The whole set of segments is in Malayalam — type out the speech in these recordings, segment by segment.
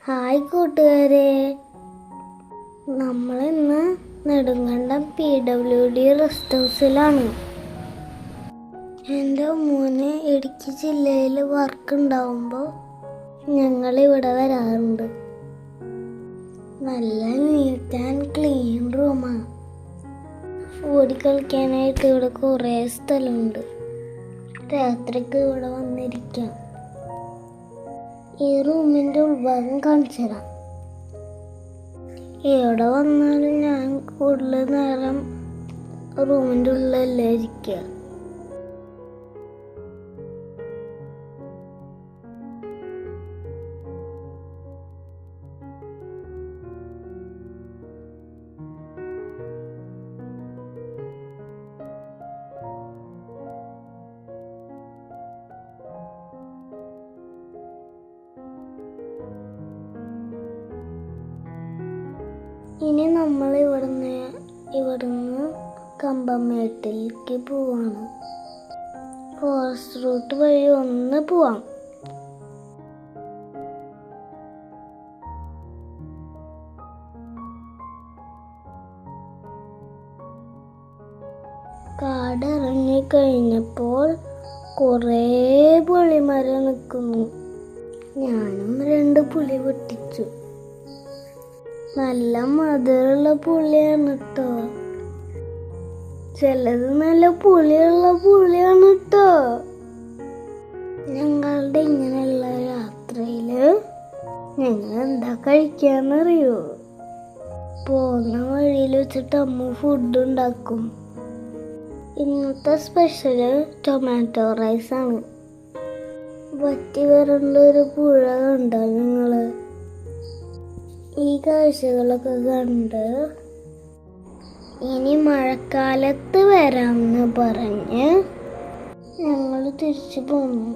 ഹായ് കൂട്ടുകാരെ, നമ്മളിന്ന് നെടുങ്കണ്ടം PWD റെസ്റ്റ് ഹൗസിലാണ്. എൻ്റെ മോന് ഇടുക്കി ജില്ലയിൽ വർക്ക് ഉണ്ടാവുമ്പോൾ ഞങ്ങളിവിടെ വരാറുണ്ട്. നല്ല നീറ്റ് ആൻഡ് ക്ലീൻ റൂമാണ്. ഓടിക്കളിക്കാനായിട്ട് ഇവിടെ കുറേ സ്ഥലമുണ്ട്. രാത്രിക്ക് ഇവിടെ വന്നിരിക്കാം. ഈ റൂമിൻ്റെ ഉൾഭാഗം കാണിച്ചു തരാം. എവിടെ വന്നാലും ഞാൻ കൂടുതൽ നേരം റൂമിൻ്റെ ഉള്ളിലല്ലേ ഇരിക്കുക. ഇനി നമ്മൾ ഇവിടുന്ന് കമ്പമേട്ടിലേക്ക് പോവാണ്. ഫോറസ്റ്റ് റൂട്ട് വഴി ഒന്ന് പോവാം. കാടിറങ്ങി കഴിഞ്ഞപ്പോൾ കുറേ പുളിമരം നിൽക്കുന്നു. ഞാനും 2 പുളി പൊട്ടിച്ചു. നല്ല മധുരമുള്ള പുളിയാണ് കേട്ടോ. ചിലത് നല്ല പുളിയുള്ള പുളിയാണ് കേട്ടോ. ഞങ്ങളുടെ ഇങ്ങനെയുള്ള യാത്രയില് ഞങ്ങൾ എന്താ കഴിക്കാന്നറിയോ? പോകുന്ന വഴിയിൽ വെച്ചിട്ട് അമ്മ ഫുഡ് ഉണ്ടാക്കും. ഇന്നത്തെ സ്പെഷ്യല് ടൊമാറ്റോ റൈസാണ്. വറ്റി വരേണ്ട ഒരു പുഴ കണ്ടോ നിങ്ങള്? ഈ കാഴ്ചകളൊക്കെ കണ്ട് ഇനി മഴക്കാലത്ത് വരാമെന്ന് പറഞ്ഞ് ഞങ്ങൾ തിരിച്ചു പോന്നു.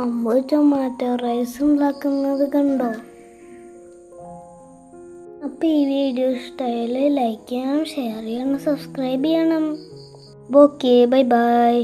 അമ്മ ടൊമാറ്റോ റൈസ് ഉണ്ടാക്കുന്നത് കണ്ടോ? അപ്പോൾ ഈ വീഡിയോ ഇഷ്ടമായാൽ ലൈക്ക് ചെയ്യണം, ഷെയർ ചെയ്യണം, സബ്സ്ക്രൈബ് ചെയ്യണം. Okay, bye bye.